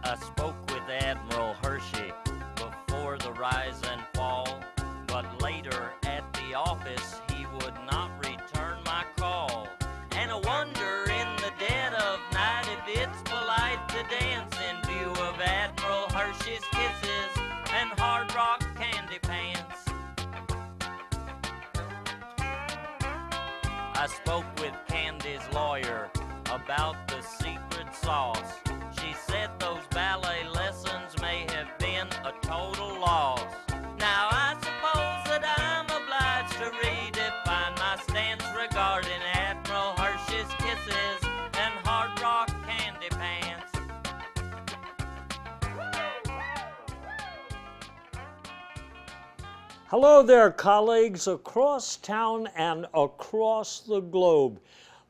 I spoke with Admiral Hershey before the rise and fall, but later at the office he would not return my call. And I wonder in the dead of night if it's polite to dance in view of Admiral Hershey's kisses and Hard Rock candy pants. I spoke with Candy's lawyer about the secret sauce. She said those ballet lessons may have been a total loss. Now I suppose that I'm obliged to redefine my stance regarding Admiral Hershey's kisses and Hard Rock candy pants. Hello there, colleagues across town and across the globe.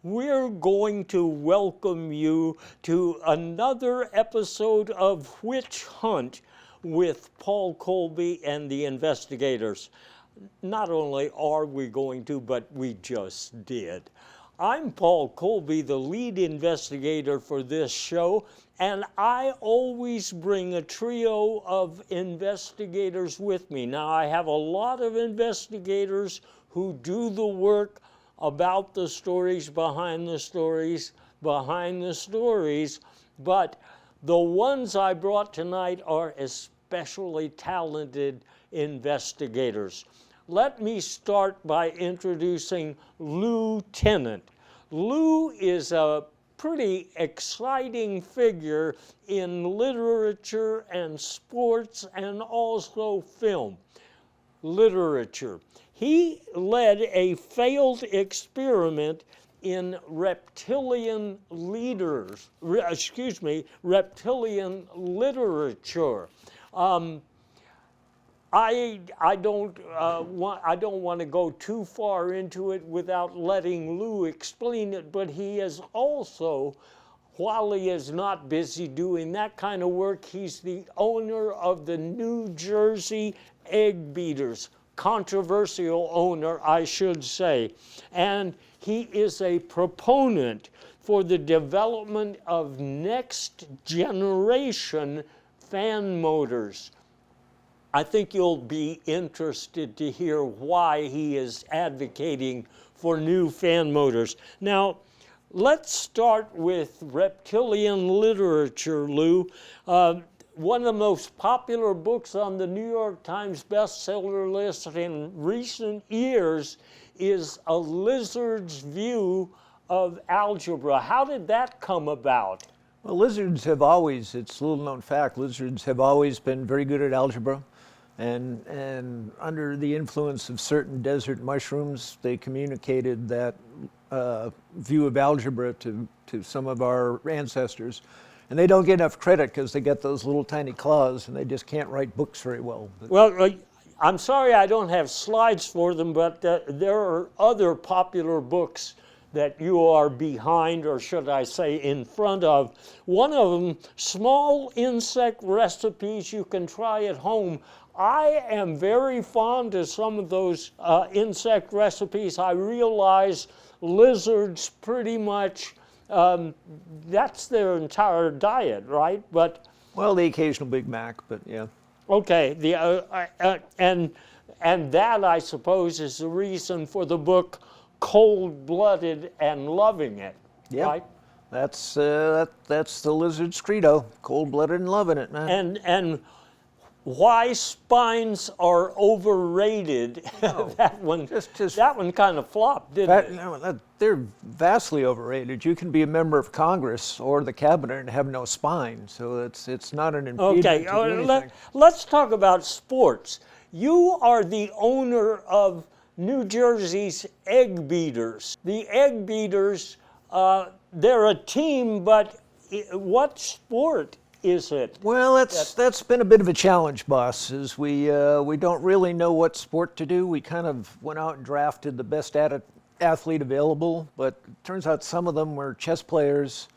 We're going to welcome you to another episode of Witch Hunt with Paul Colby and the investigators. Not only are we going to, but we just did. I'm Paul Colby, the lead investigator for this show, and I always bring a trio of investigators with me. Now, I have a lot of investigators who do the work about the stories, behind the stories, but the ones I brought tonight are especially talented investigators. Let me start by introducing Lou Tennant. Lou is a pretty exciting figure in literature and sports and also film. Literature. He led a failed experiment in reptilian literature. I don't want to go too far into it without letting Lou explain it, but he is also, while he is not busy doing that kind of work, he's the owner of the New Jersey Egg Beaters. Controversial owner, I should say. And he is a proponent for the development of next generation fan motors. I think you'll be interested to hear why he is advocating for new fan motors. Now, let's start with reptilian literature, Lou. One of the most popular books on the New York Times bestseller list in recent years is A Lizard's View of Algebra. How did that come about? Well, lizards have always, it's a little known fact, lizards have always been very good at algebra. And under the influence of certain desert mushrooms, they communicated that view of algebra to some of our ancestors. And they don't get enough credit because they get those little tiny claws and they just can't write books very well. Well, I'm sorry I don't have slides for them, but there are other popular books that you are behind, or should I say in front of. One of them, Small Insect Recipes You Can Try at Home. I am very fond of some of those insect recipes. I realize lizards pretty much, that's their entire diet, right? But well, the occasional Big Mac, but yeah. Okay, and that, I suppose, is the reason for the book Cold-Blooded and Loving It, yeah. Right? That's the lizard's credo, cold-blooded and loving it, man. And why spines are overrated. No, that one kind of flopped, didn't it? No, they're vastly overrated. You can be a member of Congress or the cabinet and have no spine, so it's not an impediment to do anything. Let's talk about sports. You are the owner of New Jersey's Egg Beaters. The Egg Beaters, they're a team, but what sport is it? Well, that's been a bit of a challenge, boss, is we don't really know what sport to do. We kind of went out and drafted the best athlete available, but it turns out some of them were chess players,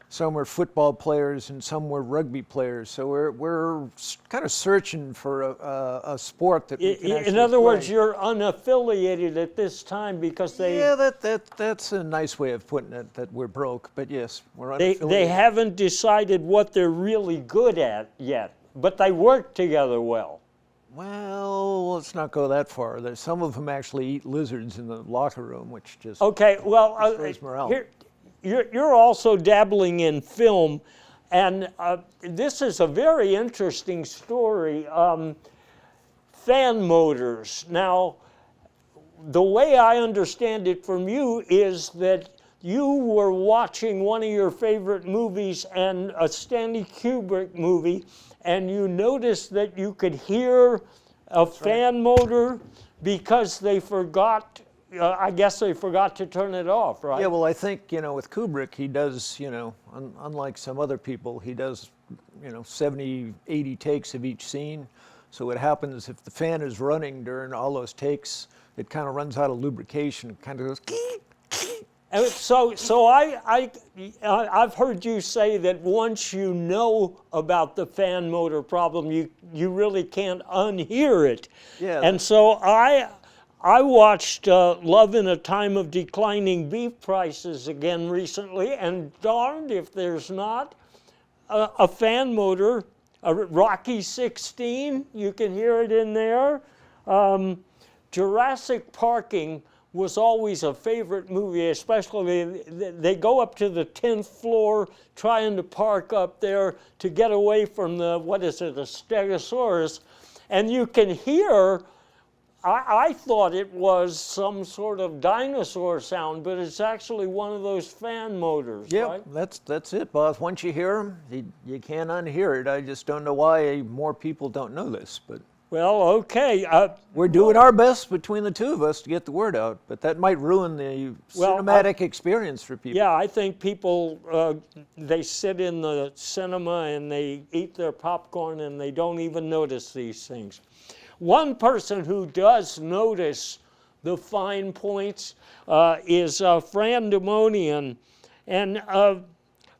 some were football players, and some were rugby players. So we're kind of searching for a sport that we can actually In other words, play. you're unaffiliated at this time because they Yeah, that's a nice way of putting it, that we're broke. But yes, we're they unaffiliated. haven't decided what they're really good at yet, but they work together well. Well, let's not go that far. There's some of them actually eat lizards in the locker room, which just Okay, well, destroys morale. here, you're also dabbling in film, and this is a very interesting story. Fan motors. Now, the way I understand it from you is that you were watching one of your favorite movies, and a Stanley Kubrick movie, and you noticed that you could hear a fan motor because they forgot, I guess they forgot to turn it off, right? Yeah, well, I think, with Kubrick, he does, unlike some other people, he does, 70, 80 takes of each scene. So what happens if the fan is running during all those takes, it kind of runs out of lubrication, kind of goes, And so I've heard you say that once you know about the fan motor problem, you really can't unhear it. Yeah. And so I watched Love in a Time of Declining Beef Prices again recently, and darned if there's not a fan motor, a Rocky 16, you can hear it in there. Jurassic Parking was always a favorite movie, especially they go up to the 10th floor trying to park up there to get away from the, what is it, a Stegosaurus, and you can hear, I thought it was some sort of dinosaur sound, but it's actually one of those fan motors, yeah, right? that's it, boss. Once you hear them, you can't unhear it. I just don't know why more people don't know this, but Well, okay. we're doing our best between the two of us to get the word out, but that might ruin the cinematic experience for people. Yeah, I think people, they sit in the cinema and they eat their popcorn and they don't even notice these things. One person who does notice the fine points is Fran Demonian. And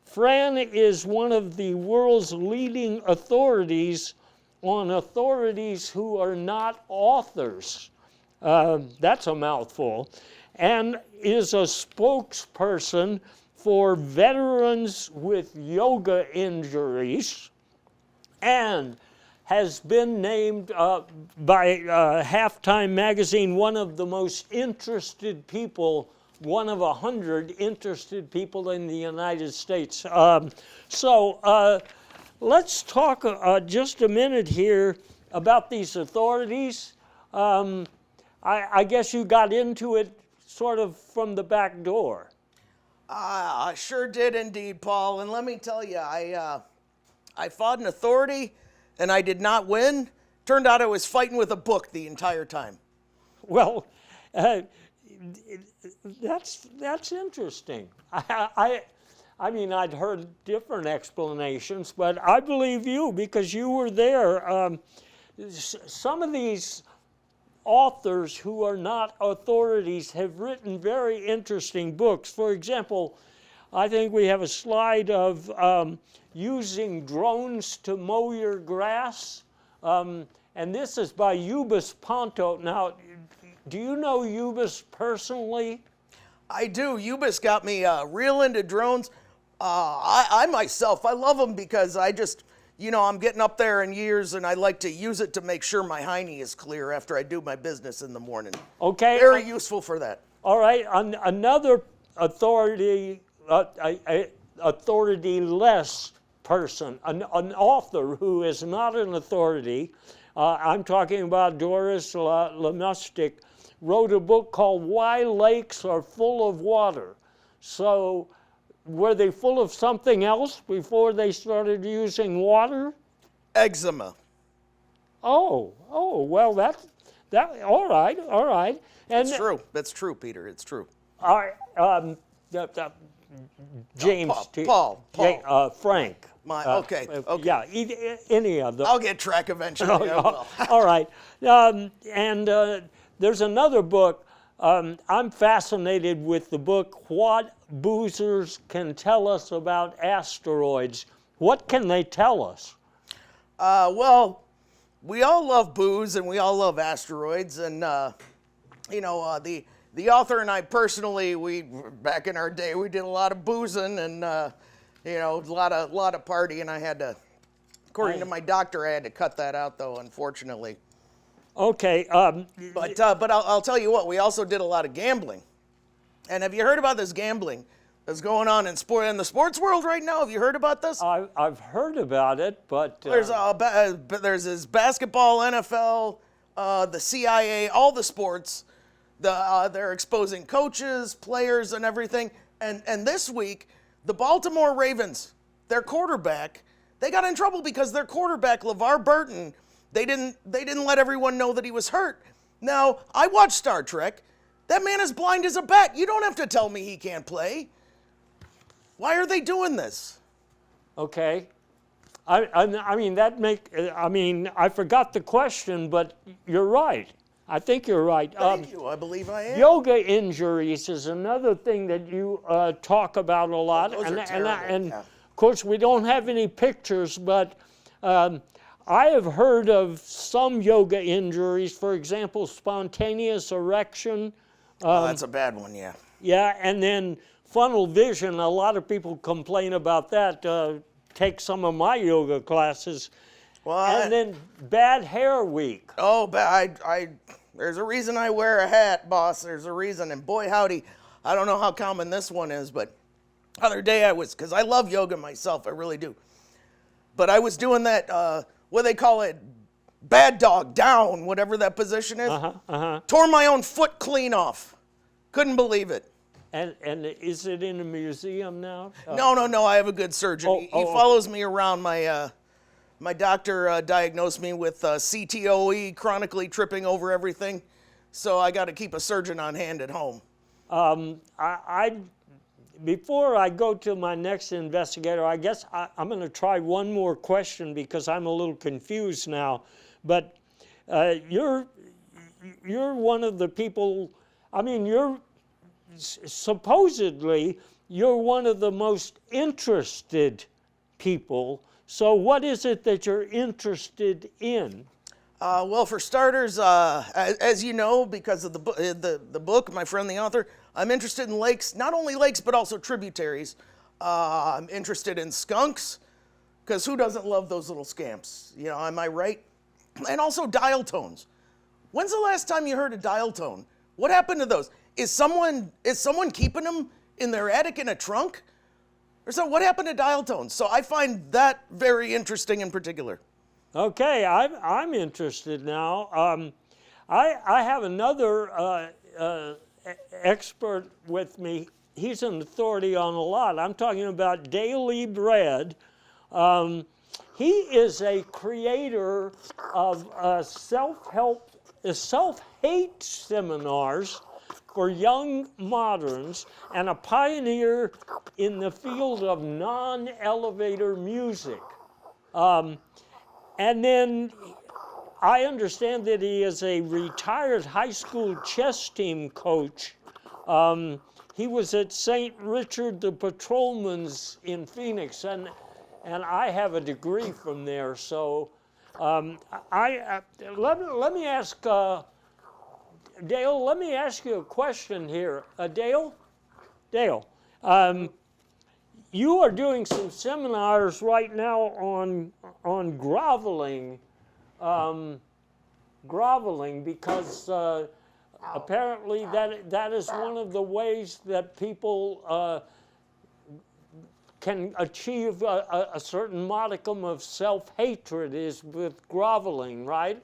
Fran is one of the world's leading authorities on authorities who are not authors. That's a mouthful. And is a spokesperson for veterans with yoga injuries, and has been named by Halftime magazine one of the most interested people, one of 100 interested people in the United States. Let's talk just a minute here about these authorities. I guess you got into it sort of from the back door. I sure did indeed, Paul. And let me tell you, I fought an authority and I did not win. Turned out I was fighting with a book the entire time. Well, that's interesting. I mean, I'd heard different explanations, but I believe you because you were there. Some of these authors who are not authorities have written very interesting books. For example, I think we have a slide of using drones to mow your grass. And this is by Eubis Ponto. Now, do you know Eubis personally? I do. Eubis got me real into drones. I myself, I love them because I just, I'm getting up there in years and I like to use it to make sure my hiney is clear after I do my business in the morning. Okay. Very useful for that. All right. Another authority, authority-less person, an author who is not an authority, I'm talking about Doris Lemustic, wrote a book called Why Lakes Are Full of Water. So were they full of something else before they started using water? Eczema. Oh, well, that, all right. And It's true. That's true, Peter. It's true. all right, James, Paul. Frank. Okay. Yeah, any of them. I'll get track eventually. I will. All right. And there's another book I'm fascinated with the book, What Boozers Can Tell Us About Asteroids. What can they tell us? Well, we all love booze and we all love asteroids, and the author and I personally, we back in our day, we did a lot of boozing and a lot of partying. I had to, according to my doctor, I had to cut that out though, unfortunately. Okay. But I'll tell you what, we also did a lot of gambling. And have you heard about this gambling that's going on in the sports world right now? Have you heard about this? I've heard about it, but There's this basketball, NFL, the CIA, all the sports. They're exposing coaches, players, and everything. And this week, the Baltimore Ravens, their quarterback, they got in trouble because their quarterback, LeVar Burton, they didn't let everyone know that he was hurt. Now, I watch Star Trek. That man is blind as a bat. You don't have to tell me he can't play. Why are they doing this? okay. I mean, I forgot the question, but you're right. I think you're right. Thank you. I believe I am. Yoga injuries is another thing that you talk about a lot. Those are terrible, and yeah. of course, we don't have any pictures, but I have heard of some yoga injuries. For example, spontaneous erection. That's a bad one, yeah. Yeah, and then funnel vision. A lot of people complain about that. Take some of my yoga classes. Well, And then bad hair week. there's a reason I wear a hat, boss. There's a reason. And boy, howdy, I don't know how common this one is, but other day because I love yoga myself, I really do. But I was doing that, what they call it, bad dog down, whatever that position is. Tore my own foot clean off. Couldn't believe it. And is it in a museum now? No, I have a good surgeon. Oh, He oh, oh. follows me around. My doctor diagnosed me with CTOE, chronically tripping over everything. So I got to keep a surgeon on hand at home. Before I go to my next investigator, I guess I'm going to try one more question because I'm a little confused now. But you're one of the people. I mean, supposedly you're one of the most interested people. So what is it that you're interested in? Well, for starters, as you know, because of the book, my friend the author, I'm interested in lakes, not only lakes, but also tributaries. I'm interested in skunks, because who doesn't love those little scamps? You know, am I right? And also dial tones. When's the last time you heard a dial tone? What happened to those? Is someone keeping them in their attic in a trunk? Or so what happened to dial tones? So I find that very interesting in particular. Okay, I'm interested now. I have another expert with me. He's an authority on a lot. I'm talking about Daily Bread. He is a creator of self-hate seminars for young moderns and a pioneer in the field of non-elevator music. And then I understand that he is a retired high school chess team coach. He was at St. Richard the Patrolman's in Phoenix, and I have a degree from there. So let me ask Dale. Let me ask you a question here, Dale. You are doing some seminars right now on groveling, because apparently that is one of the ways that people can achieve a certain modicum of self-hatred is with groveling, right?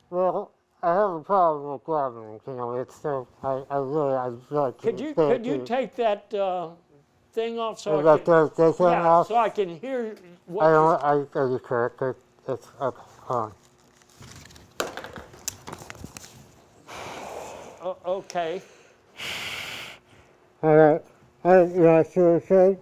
Well, I have a problem with groveling. You know, it's so I really Could you take that thing off so I that can, thing off? so I can hear what Are you correct? It's up on. Okay. All right. You want to see what it says?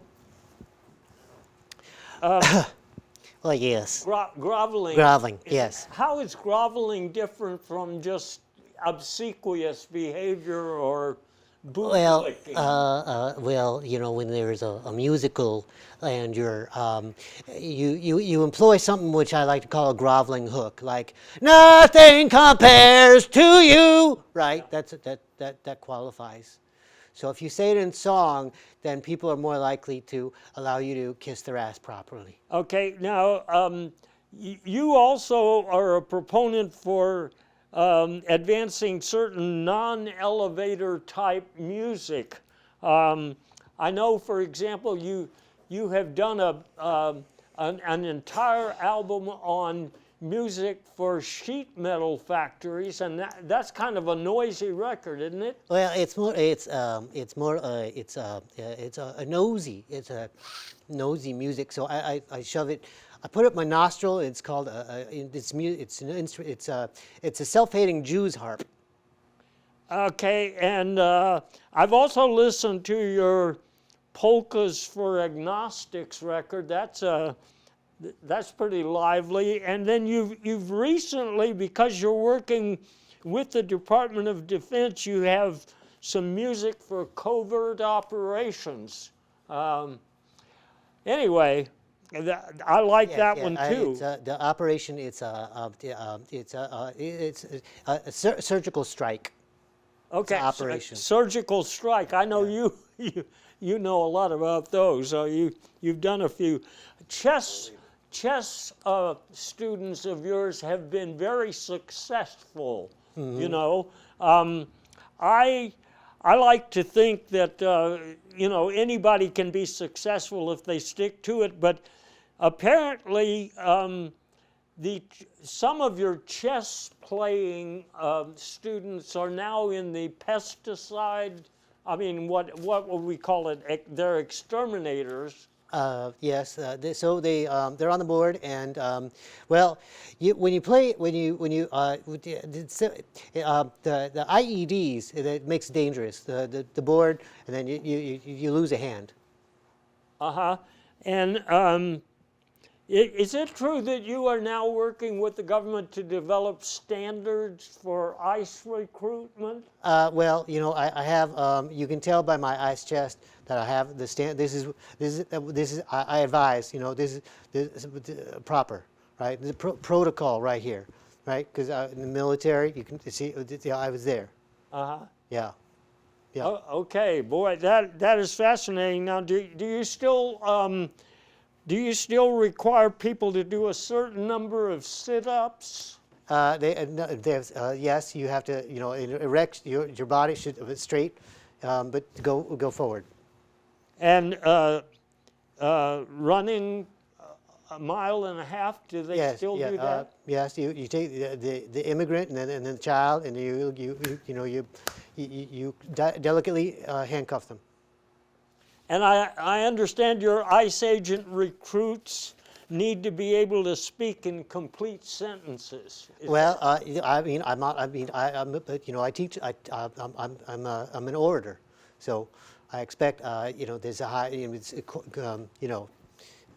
Well, yes. Groveling. Groveling, yes. How is groveling different from just obsequious behavior or Well, bootlicking? well, when there's a musical and you employ something which I like to call a groveling hook, like nothing compares to you, right? That qualifies. So if you say it in song, then people are more likely to allow you to kiss their ass properly. Okay, now you also are a proponent for advancing certain non-elevator type music. I know, for example, you have done an entire album on music for sheet metal factories, and that's kind of a noisy record, isn't it? Well, it's a nosy music. So I shove it. I put it up my nostril. It's called it's an instrument. It's a self-hating Jew's harp. Okay, and I've also listened to your Polkas for Agnostics record. That's pretty lively. And then you've recently, because you're working with the Department of Defense, you have some music for covert operations. Anyway, I like that one too. The operation. It's a surgical strike. Okay, operation. Surgical strike. I know you know a lot about those. So you've done a few. Chess students of yours have been very successful. Mm-hmm. I like to think that anybody can be successful if they stick to it. But apparently, some of your chess playing students are now in the pesticide. I mean, what would we call it? They're exterminators. Yes, so they're on the board, and when you play the IEDs, it makes it dangerous. The board, and then you lose a hand. And is it true that you are now working with the government to develop standards for ICE recruitment? Well, I have. You can tell by my ice chest that I have the stand. This is. I advise. This is proper, right? The protocol right here, right? Because in the military, you can see. I was there. Yeah. Yeah. Oh, okay, boy, that is fascinating. Now, do you still require people to do a certain number of sit-ups? Yes, you have to. Erect your body should straight, but go forward. And running a mile and a half, do they still do that? Yes, you take the immigrant and then the child, and you delicately handcuff them. And I understand your ICE agent recruits need to be able to speak in complete sentences. I teach. I'm an orator, so I expect there's a high,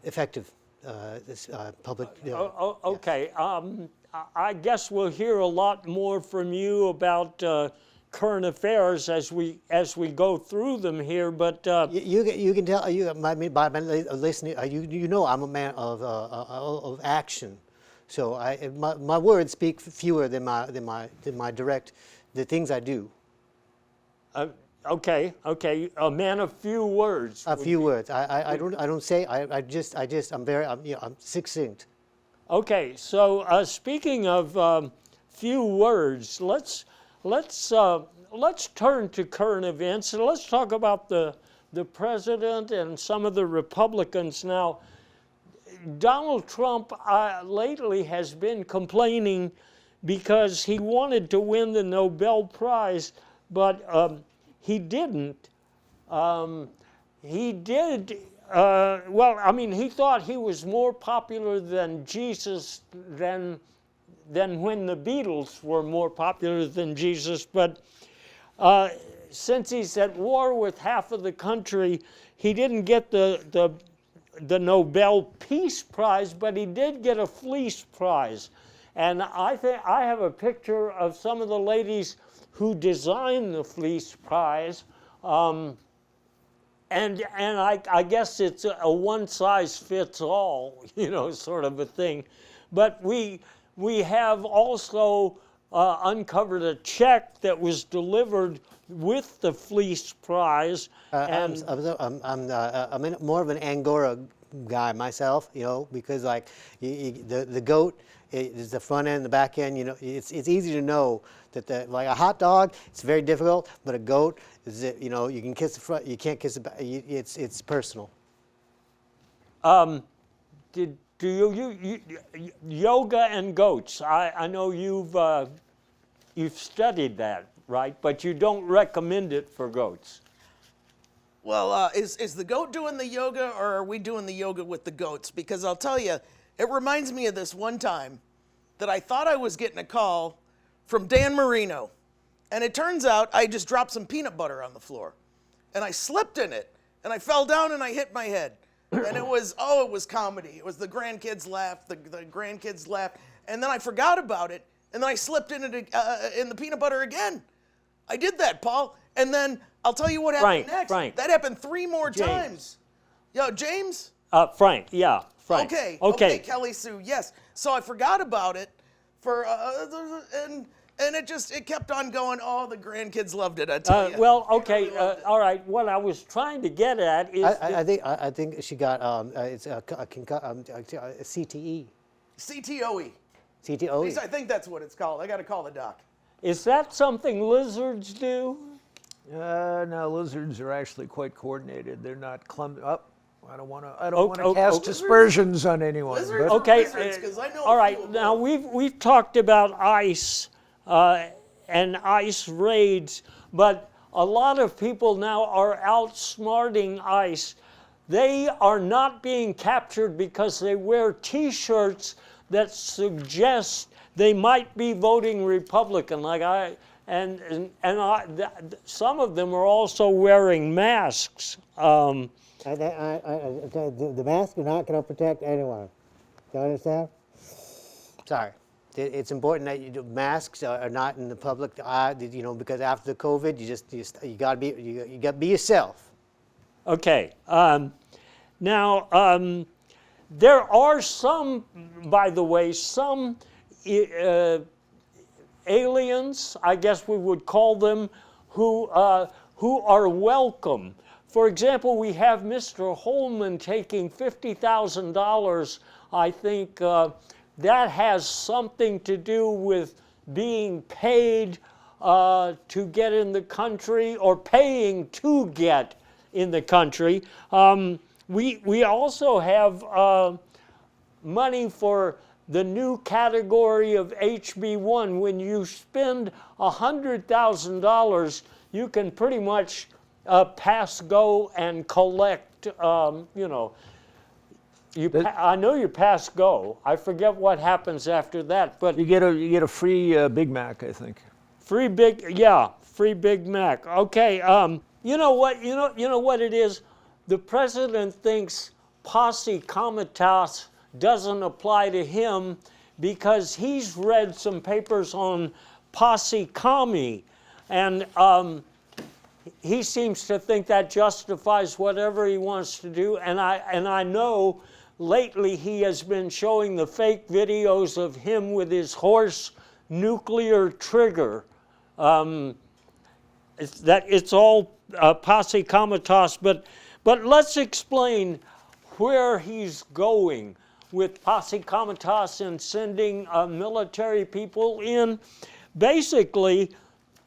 effective public. Okay. I guess we'll hear a lot more from you about current affairs as we go through them here, but you can tell by listening. I'm a man of action, so my words speak fewer than my direct the things I do. Okay, a man of few words. A few words. I don't say. I'm succinct. Okay, so speaking of few words, let's turn to current events and let's talk about the president and some of the Republicans. Now, Donald Trump lately has been complaining because he wanted to win the Nobel Prize, but he didn't. He did. He thought he was more popular than Jesus than when the Beatles were more popular than Jesus. But since he's at war with half of the country, he didn't get the Nobel Peace Prize, but he did get a Fleece Prize. And I think I have a picture of some of the ladies who designed the fleece prize. And I guess it's a one size fits all, sort of a thing. But we have also uncovered a check that was delivered with the fleece prize. I'm more of an Angora guy myself, because like the goat is the front end, the back end. It's easy to know that like a hot dog, it's very difficult, but a goat is you can kiss the front, you can't kiss the back. It's personal. Do you yoga and goats? I know you've studied that, right? But you don't recommend it for goats. Well, is the goat doing the yoga, or are we doing the yoga with the goats? Because I'll tell you, it reminds me of this one time that I thought I was getting a call from Dan Marino. And it turns out I just dropped some peanut butter on the floor. And I slipped in it. And I fell down and I hit my head. And it was comedy. It was the grandkids laughed, the grandkids laughed. And then I forgot about it. And then I slipped in it in the peanut butter again. I did that, Paul. And then I'll tell you what happened next. Frank. That happened 3 more times. Yo, James? Frank, yeah, Frank. Okay, Kelly Sue, yes. So I forgot about it and it kept on going. Oh, the grandkids loved it, I tell you. Well, okay, all right. What I was trying to get at is I think she got it's a CTE. CTOE. CTOE. At least I think that's what it's called. I got to call the doc. Is that something lizards do? No, lizards are actually quite coordinated. They're not clumsy. I don't want to cast aspersions on anyone. Lizards But Okay. lizards, 'cause I know All a right. few of Now them. we've talked about ice and ice raids, but a lot of people now are outsmarting ice. They are not being captured because they wear T-shirts that suggest they might be voting Republican. Some of them are also wearing masks. The masks are not going to protect anyone. Do you understand? Sorry. It's important that masks are not in the public eye, because after the COVID, you got to be yourself. Okay. Now, there are some, by the way, some aliens, I guess we would call them, who are welcome. For example, we have Mr. Holman taking $50,000. I think that has something to do with being paid to get in the country or paying to get in the country. We also have money for the new category of HB1. When you spend $100,000, you can pretty much pass go and collect, I know you pass go. I forget what happens after that, but you get a free Big Mac, I think. free Big Mac. Okay, you know what it is? The president thinks posse comitatus doesn't apply to him because he's read some papers on posse commie, and he seems to think that justifies whatever he wants to do. And I know lately he has been showing the fake videos of him with his horse nuclear trigger. It's all posse comitatus, but let's explain where he's going with posse comitatus and sending military people in. Basically,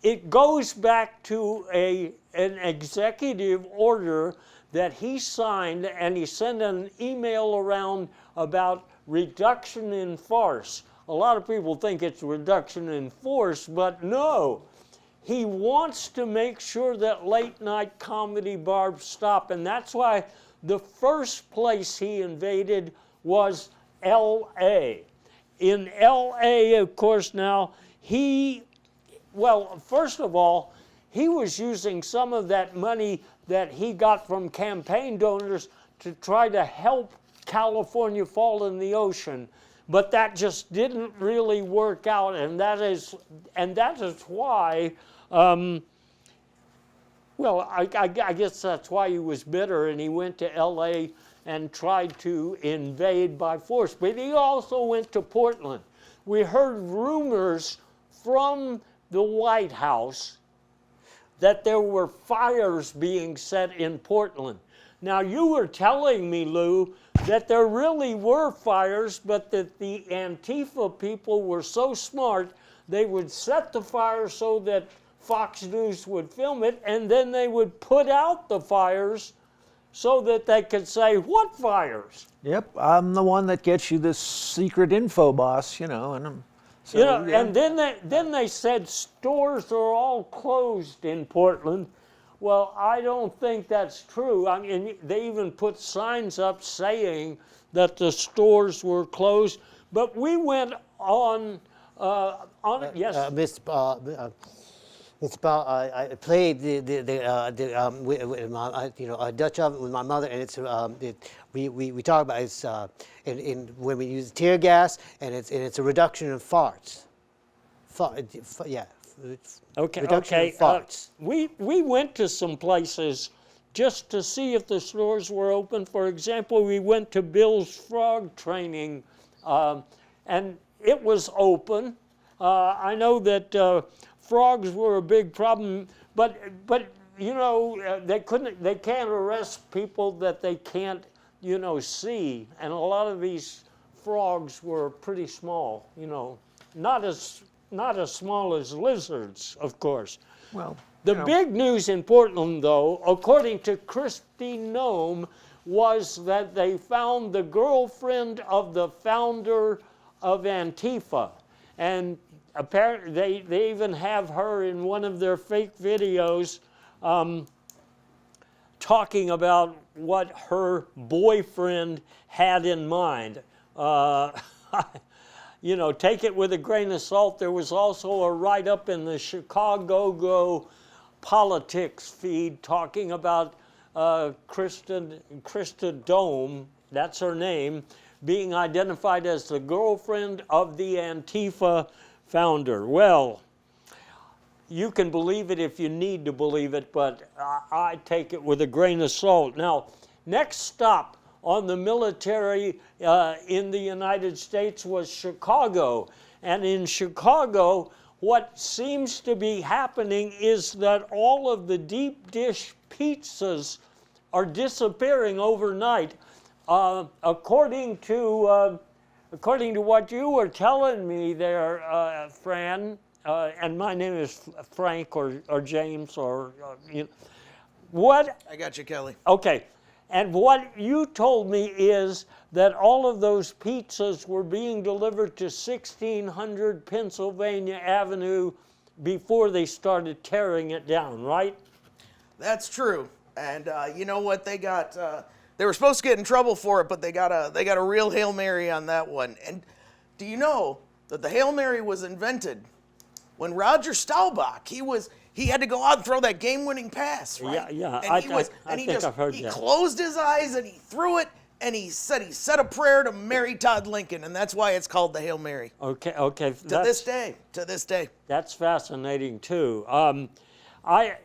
it goes back to an executive order that he signed, and he sent an email around about reduction in force. A lot of people think it's reduction in force, but no. He wants to make sure that late night comedy bars stop, and that's why the first place he invaded was L.A. In L.A., of course, now, first of all, he was using some of that money that he got from campaign donors to try to help California fall in the ocean. but that just didn't really work out, and that is why. Well, I guess that's why he was bitter, and he went to L.A. and tried to invade by force. But he also went to Portland. We heard rumors from the White House that there were fires being set in Portland. Now, you were telling me, Lou, that there really were fires, but that the Antifa people were so smart, they would set the fire so that Fox News would film it, and then they would put out the fires so that they could say, what fires? Yep, I'm the one that gets you this secret info, boss, you know, and so, You know, yeah. and then they said stores are all closed in Portland. Well, I don't think that's true. I mean, they even put signs up saying that the stores were closed. But we went on yes. It's about I played with my, Dutch oven with my mother, and it's we talk about it's when we use tear gas, and it's a reduction in farts. Reduction in farts. We went to some places just to see if the stores were open. For example, we went to Bill's Frog Training, and it was open. I know that frogs were a big problem, but you know they can't arrest people that they can't see, and a lot of these frogs were pretty small. Not as small as lizards, of course. Well, the big news in Portland, though, according to Christy Nome, was that they found the girlfriend of the founder of Antifa, and apparently they even have her in one of their fake videos talking about what her boyfriend had in mind. Take it with a grain of salt. There was also a write-up in the Chicago Go politics feed talking about Krista Dome, that's her name, being identified as the girlfriend of the Antifa founder. Well, you can believe it if you need to believe it, but I take it with a grain of salt. Now, next stop on the military in the United States was Chicago. And in Chicago, what seems to be happening is that all of the deep dish pizzas are disappearing overnight. According to what you were telling me there, Fran, and my name is Frank or James or what? I got you, Kelly. Okay. And what you told me is that all of those pizzas were being delivered to 1600 Pennsylvania Avenue before they started tearing it down, right? That's true. And you know what? They got they were supposed to get in trouble for it, but they got a real Hail Mary on that one. And do you know that the Hail Mary was invented when Roger Staubach, he had to go out and throw that game-winning pass, right? Yeah. And I've heard he that. closed his eyes and he threw it, and he said a prayer to Mary Todd Lincoln, and that's why it's called the Hail Mary. Okay. To this day. That's fascinating too. I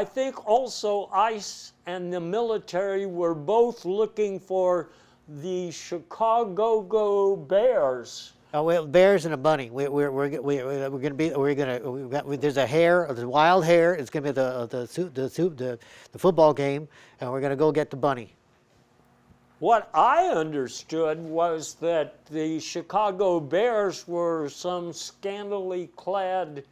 think also ICE and the military were both looking for the Chicago Bears. Oh, well, bears and a bunny. We're gonna be. There's a hare, the wild hare. It's gonna be the football game, and we're gonna go get the bunny. What I understood was that the Chicago Bears were some scantily clad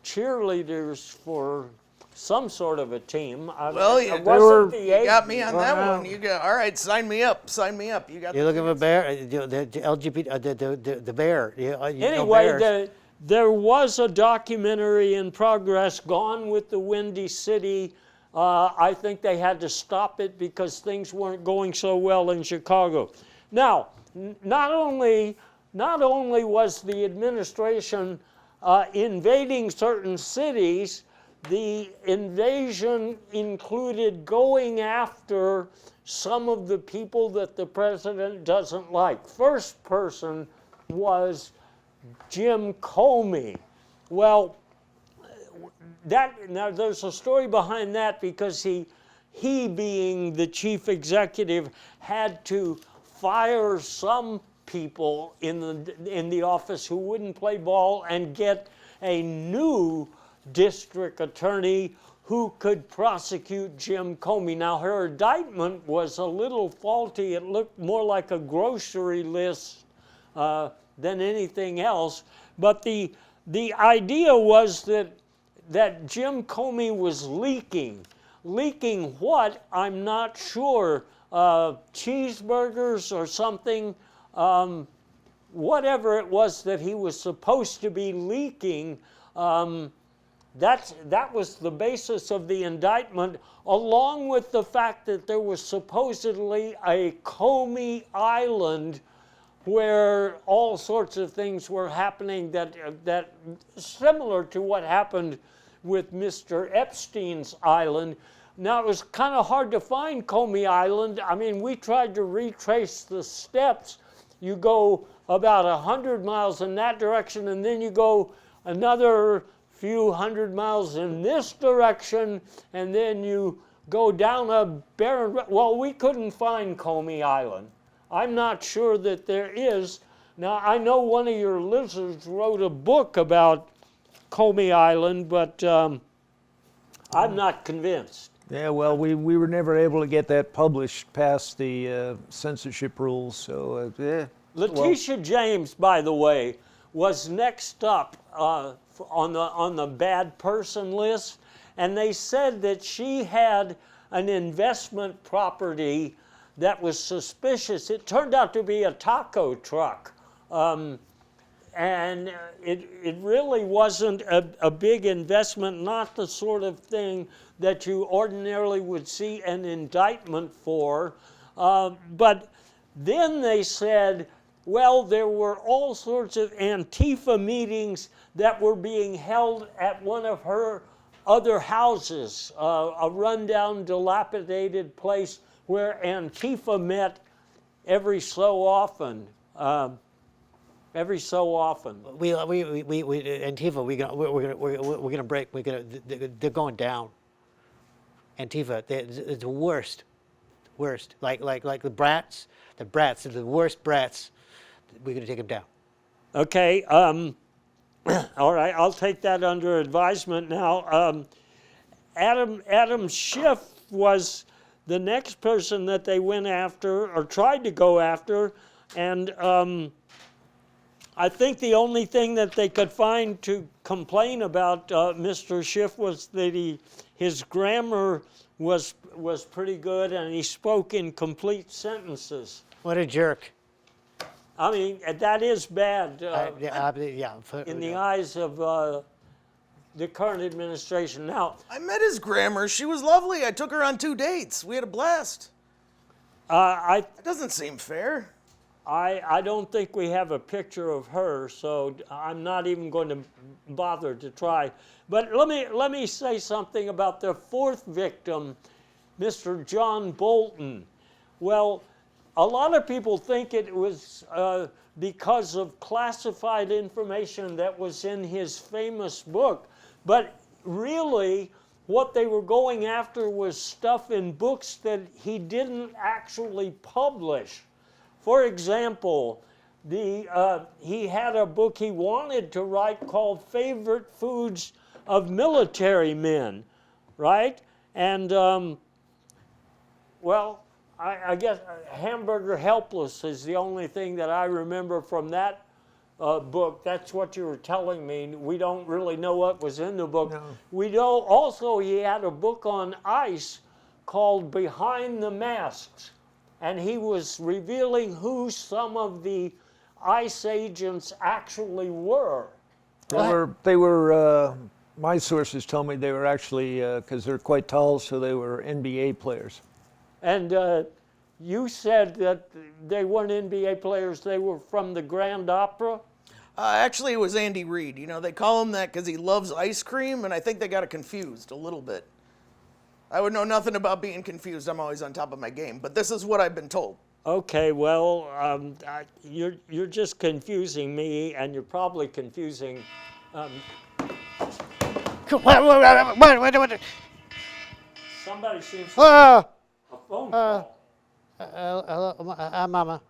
cheerleaders for some sort of a team. Well, you got me on that one. All right, sign me up. You got. You're looking for a bear, the LGBT, the bear. Anyway, there was a documentary in progress, Gone with the Windy City. I think they had to stop it because things weren't going so well in Chicago. Now, not only was the administration invading certain cities, the invasion included going after some of the people that the president doesn't like. First person was Jim Comey. Well, now there's a story behind that because he being the chief executive had to fire some people in the office who wouldn't play ball and get a new district attorney who could prosecute Jim Comey. Now, her indictment was a little faulty. It looked more like a grocery list than anything else. But the idea was that Jim Comey was leaking. Leaking what? I'm not sure. Cheeseburgers or something. Whatever it was that he was supposed to be leaking, that was the basis of the indictment, along with the fact that there was supposedly a Comey Island where all sorts of things were happening that similar to what happened with Mr. Epstein's island. Now, it was kind of hard to find Comey Island. I mean, we tried to retrace the steps. You go about 100 miles in that direction, and then you go another few hundred miles in this direction, and then you go down a barren... Well, we couldn't find Comey Island. I'm not sure that there is. Now, I know one of your listeners wrote a book about Comey Island, but I'm not convinced. Yeah, well, we were never able to get that published past the censorship rules, so yeah. Letitia James, by the way, was next up on the bad person list, and they said that she had an investment property that was suspicious. It turned out to be a taco truck, and it really wasn't a big investment, not the sort of thing that you ordinarily would see an indictment for. But then they said, well, there were all sorts of Antifa meetings that were being held at one of her other houses, a rundown, dilapidated place where Antifa met every so often. Antifa, we're gonna break. They're going down. Antifa, they're the worst. Like the brats. The brats are the worst brats. We're gonna take them down. Okay. All right. I'll take that under advisement now. Adam Schiff was the next person that they went after or tried to go after, and I think the only thing that they could find to complain about Mr. Schiff was that his grammar was pretty good and he spoke in complete sentences. What a jerk! I mean, that is bad in the eyes of the current administration. Now, I met his grammar. She was lovely. I took her on 2 dates. We had a blast. It doesn't seem fair. I don't think we have a picture of her, so I'm not even going to bother to try. But let me say something about the fourth victim, Mr. John Bolton. Well, a lot of people think it was because of classified information that was in his famous book, but really what they were going after was stuff in books that he didn't actually publish. For example, he had a book he wanted to write called Favorite Foods of Military Men, right? And, well, I guess Hamburger Helpless is the only thing that I remember from that book. That's what you were telling me. We don't really know what was in the book. No. We know also he had a book on ice called Behind the Masks, and he was revealing who some of the ICE agents actually were. They were my sources told me they were actually, because they're quite tall, so they were NBA players. And you said that they weren't NBA players, they were from the Grand Opera? Actually, it was Andy Reid. You know, they call him that because he loves ice cream, and I think they got it confused a little bit. I would know nothing about being confused. I'm always on top of my game, but this is what I've been told. Okay, well, you're just confusing me, and you're probably confusing. What? Somebody seems to Ah! a phone call. Hello, Mama.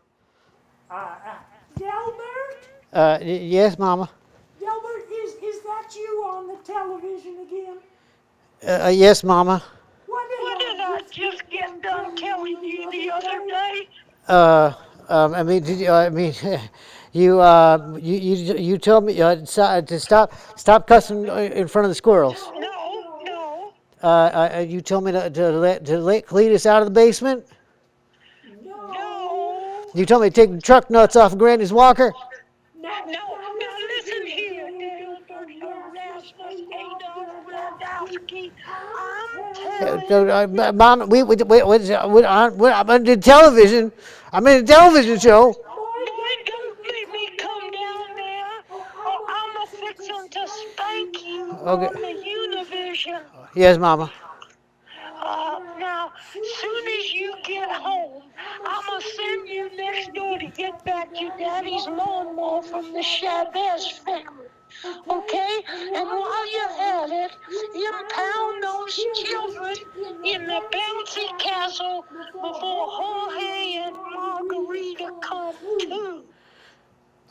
Delbert? Yes, Mama. Delbert, is that you on the television again? Yes, Mama. What did I just get done telling you the other day? I mean, did you? I mean, you told me to stop cussing in front of the squirrels. No. You told me to let Cletus out of the basement. No. You told me to take the truck nuts off of Granny's walker. Now listen here, Delbert Erasmus Adolf Radowski. I'm telling Mom, I'm in the television. I'm in a television show. Boy, don't let me come down there, or I'm a-fixin' to spank you Okay. on the Univision. Yes, Mama. Now, soon as you get home, I'ma send you next door to get back your daddy's lawnmower from the Chavez family. Okay? And while you're at it, impound those children in the bouncy castle before Jorge and Margarita come too.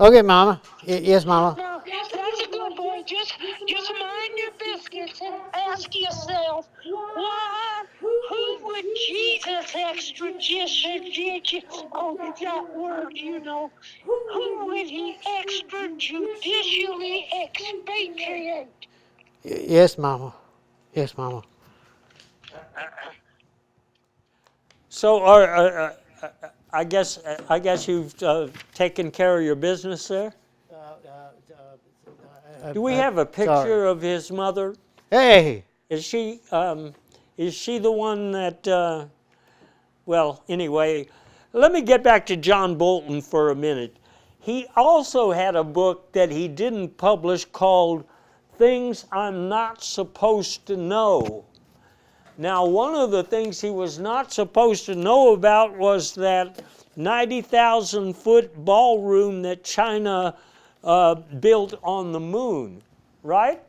Okay, Mama. Yes, Mama. Now, that's a good boy. Just mind your biscuits and ask yourself, why? Who would Jesus extrajudicially? Oh, that word, you know. Who would he extrajudicially expatriate? Yes, Mama. Yes, Mama. So, I guess you've taken care of your business there. Do we have a picture of his mother? Hey. Is she the one that? Well, anyway, let me get back to John Bolton for a minute. He also had a book that he didn't publish called "Things I'm Not Supposed to Know." Now, one of the things he was not supposed to know about was that 90,000-foot ballroom that China built on the moon, right?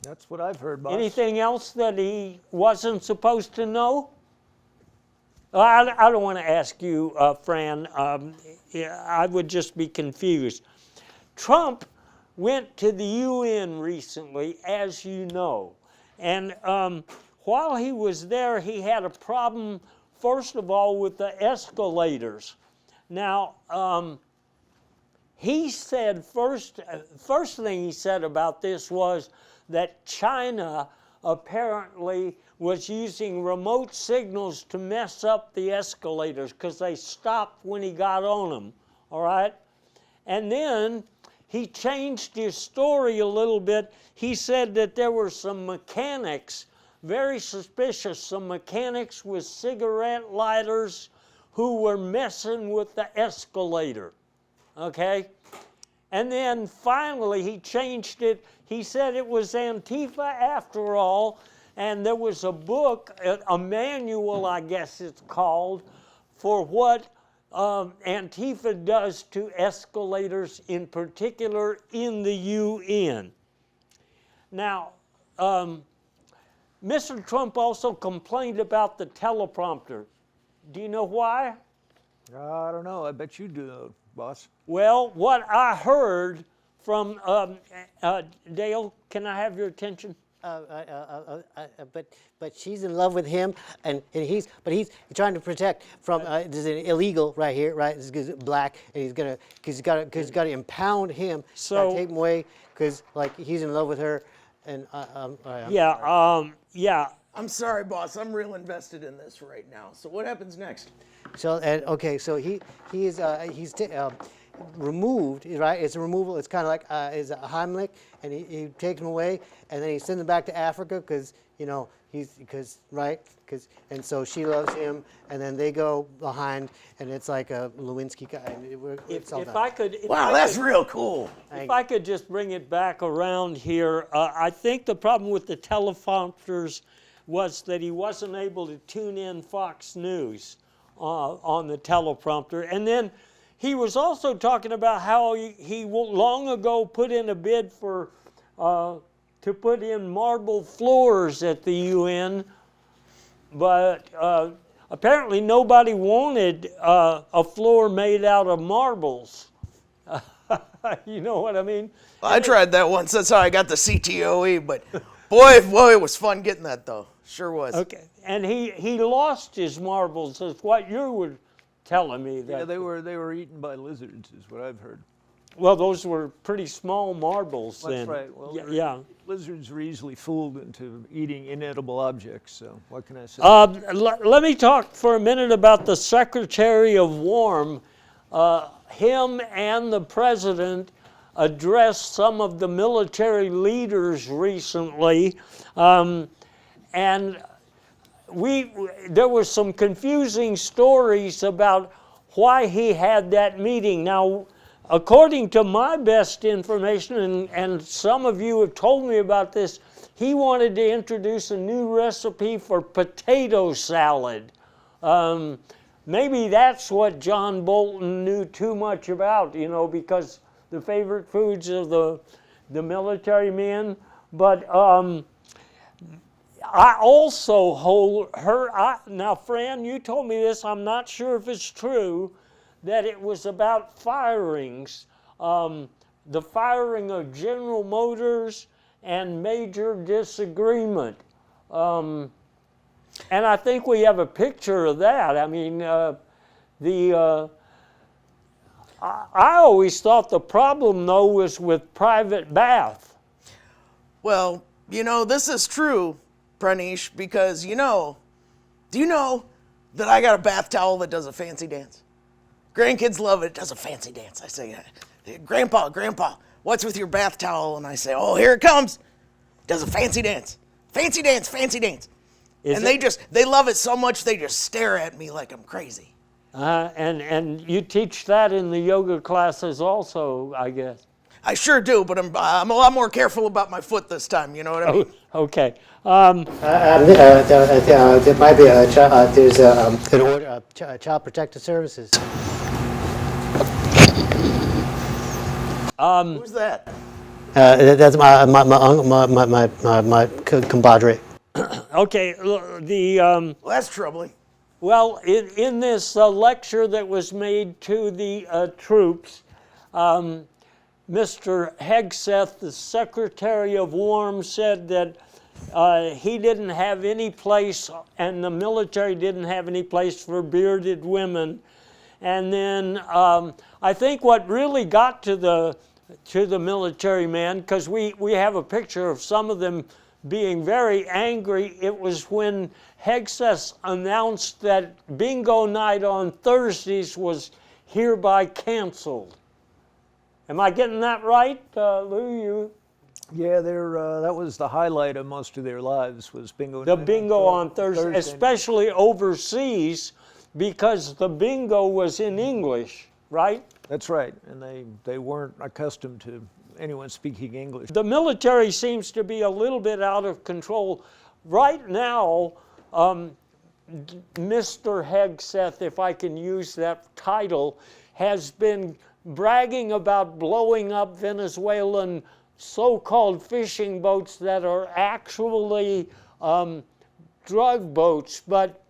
That's what I've heard, boss. Anything else that he wasn't supposed to know? I don't want to ask you, Fran. I would just be confused. Trump went to the UN recently, as you know, and while he was there, he had a problem, first of all, with the escalators. Now, he said first thing he said about this was that China apparently was using remote signals to mess up the escalators because they stopped when he got on them, all right? And then he changed his story a little bit. He said that there were some mechanics, very suspicious, some mechanics with cigarette lighters who were messing with the escalator, okay? And then finally he changed it. He said it was Antifa after all, and there was a book, a manual I guess it's called, for what Antifa does to escalators, in particular in the UN. Now, Mr. Trump also complained about the teleprompter. Do you know why? I don't know. I bet you do, boss. Well, what I heard from Dale, can I have your attention? But she's in love with him, and he's trying to protect from this is an illegal right here, right? This is black, and he's got to impound him, So take him away because like he's in love with her, and yeah. I'm sorry, boss. I'm real invested in this right now. So what happens next? So and okay, so he's removed, right? It's a removal. It's kind of like is a Heimlich, and he takes him away, and then he sends him back to Africa because and so she loves him, and then they go behind, and it's like a Lewinsky guy. And it's all If that. I could, Wow, that's real cool. if I could just bring it back around here, I think the problem with the teleprompters was that he wasn't able to tune in Fox News on the teleprompter. And then he was also talking about how he long ago put in a bid for to put in marble floors at the UN, but apparently nobody wanted a floor made out of marbles. You know what I mean? I tried that once. That's how I got the CTOE. But boy, it was fun getting that though. Sure was. Okay, and he lost his marbles, is what you were telling me. That Yeah, they were eaten by lizards, is what I've heard. Well, those were pretty small marbles then. That's right. Well, yeah. Lizards are easily fooled into eating inedible objects. So what can I say? Let me talk for a minute about the Secretary of War. Him and the President addressed some of the military leaders recently, and there were some confusing stories about why he had that meeting. Now, according to my best information, and some of you have told me about this, he wanted to introduce a new recipe for potato salad. Maybe that's what John Bolton knew too much about, because the favorite foods of the military men. But I also now Fran, you told me this, I'm not sure if it's true, that it was about firings, the firing of General Motors and major disagreement. And I think we have a picture of that. I mean, I always thought the problem, though, was with private bath. Well, this is true, Pranish, because do you know that I got a bath towel that does a fancy dance? Grandkids love it. It does a fancy dance. I say, Grandpa, what's with your bath towel? And I say, oh, here it comes. It does a fancy dance. Fancy dance, fancy dance. And they love it so much they just stare at me like I'm crazy. And you teach that in the yoga classes also, I guess. I sure do, but I'm a lot more careful about my foot this time. You know what I mean? Okay. There might be there's an order, Child Protective Services. Who's that? That's my compadre. Okay. Well, that's troubling. Well, in this lecture that was made to the troops, Mr. Hegseth, the Secretary of War, said that he didn't have any place, and the military didn't have any place for bearded women. And then I think what really got to the military men, because we have a picture of some of them being very angry, it was when Hegseth announced that bingo night on Thursdays was hereby canceled. Am I getting that right, Lou? Yeah, that was the highlight of most of their lives, was bingo. The bingo on Thursday, especially overseas, because the bingo was in English, right? That's right, and they weren't accustomed to anyone speaking English. The military seems to be a little bit out of control. Right now, Mr. Hegseth, if I can use that title, has been bragging about blowing up Venezuelan so-called fishing boats that are actually drug boats. But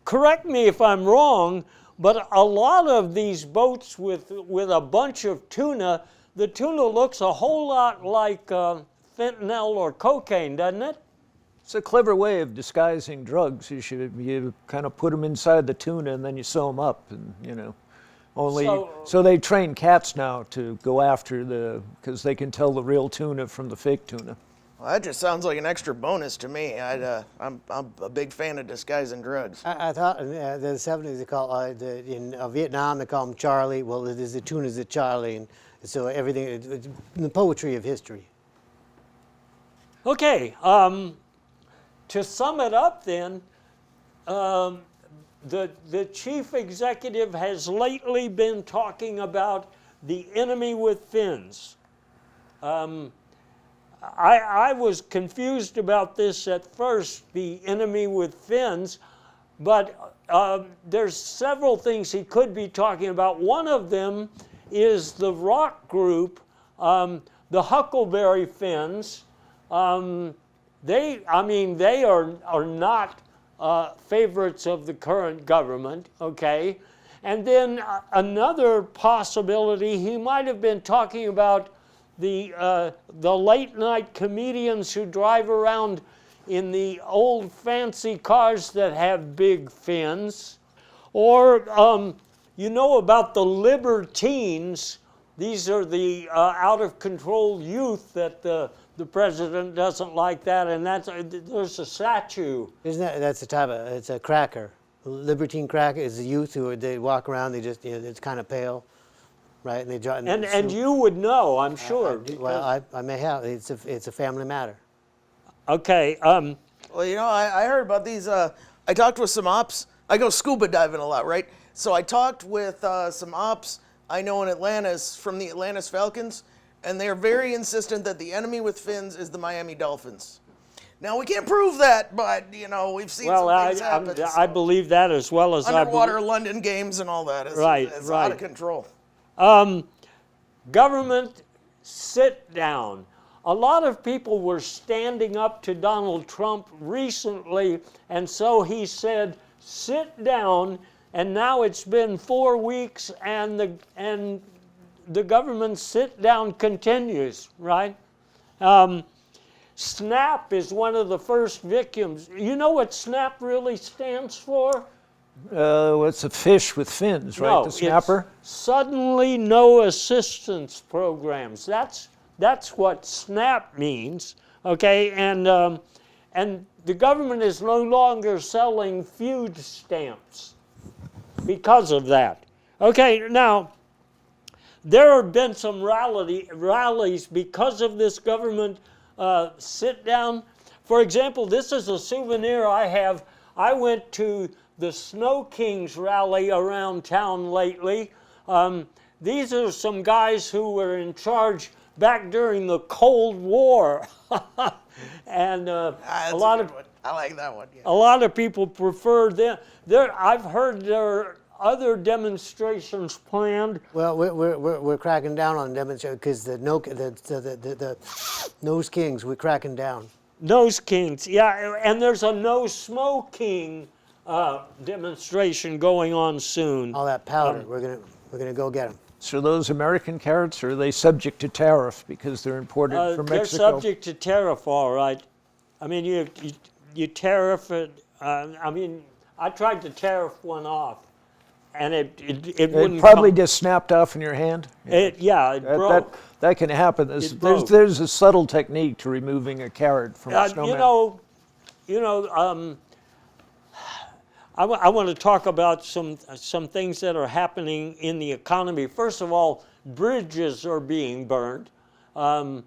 correct me if I'm wrong, but a lot of these boats with a bunch of tuna, the tuna looks a whole lot like fentanyl or cocaine, doesn't it? It's a clever way of disguising drugs. You kind of put them inside the tuna and then you sew them up, and so they train cats now to go after because they can tell the real tuna from the fake tuna. Well, that just sounds like an extra bonus to me. I'm a big fan of disguising drugs. I thought in the 70s they call in Vietnam they call them Charlie. Well, the tuna's a Charlie, and so everything, it's the poetry of history. Okay. to sum it up then, the chief executive has lately been talking about the enemy with fins. I was confused about this at first, the enemy with fins, but there's several things he could be talking about. One of them is the rock group, the Huckleberry Finns. They are not favorites of the current government, okay? And then another possibility, he might have been talking about the late night comedians who drive around in the old fancy cars that have big fins. Or you know about the libertines. These are the out of control youth that the president doesn't like that, and there's a statue. Isn't that's a type of, it's a cracker. Libertine cracker is the youth who they walk around, they just, it's kind of pale, right? And they draw. And you would know, I'm sure. Well, I may have. It's a family matter. Okay. Well, you know, I heard about these. I talked with some ops. I go scuba diving a lot, right? So I talked with some ops I know in Atlantis from the Atlantis Falcons, and they are very insistent that the enemy with fins is the Miami Dolphins. Now, we can't prove that, but, you know, we've seen some things happen. I believe that as well as underwater London games and all that. It's out of control. Government, sit down. A lot of people were standing up to Donald Trump recently, and so he said, sit down, and now it's been 4 weeks, and the government sit down continues, right? SNAP is one of the first victims. You know what SNAP really stands for? It's a fish with fins, right? No, The snapper? it's Suddenly No Assistance Programs. That's what SNAP means, okay? And the government is no longer selling food stamps because of that. Okay, now, there have been some rallies because of this government sit down. For example, this is a souvenir I have. I went to the Snow Kings rally around town lately. These are some guys who were in charge back during the Cold War. And a lot of, I like that one. Yeah. a lot of people prefer them. I've heard there are other demonstrations planned. Well, we're cracking down on demonstrations because the Nose Kings, we're cracking down. Nose Kings, yeah, and there's a No Smoking demonstration going on soon. All that powder, we're gonna go get them. So those American carrots, or are they subject to tariff because they're imported from Mexico? They're subject to tariff, all right. I mean, you tariff it. I mean, I tried to tariff one off, and it wouldn't probably come. just snapped off in your hand? It broke. That can happen. There's a subtle technique to removing a carrot from a snowman. I want to talk about some things that are happening in the economy. First of all, bridges are being burned. And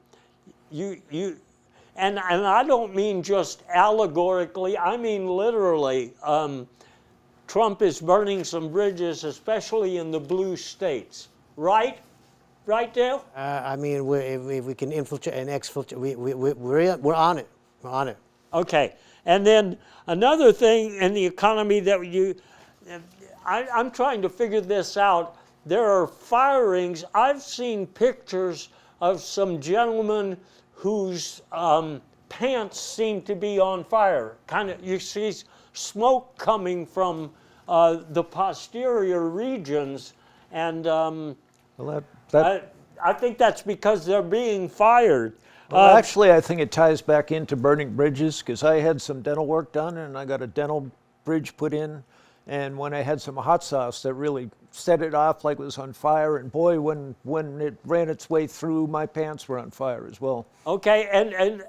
I don't mean just allegorically. I mean literally. Trump is burning some bridges, especially in the blue states. Right? Right, Dale? I mean, if we can infiltrate and exfiltrate, we're on it. We're on it. Okay. And then another thing in the economy that I'm trying to figure this out. There are firings. I've seen pictures of some gentlemen whose pants seem to be on fire. You see smoke coming from the posterior regions, and I think that's because they're being fired. Well, actually, I think it ties back into burning bridges, because I had some dental work done, and I got a dental bridge put in, and when I had some hot sauce that really set it off like it was on fire, and boy, when it ran its way through, my pants were on fire as well. Okay, and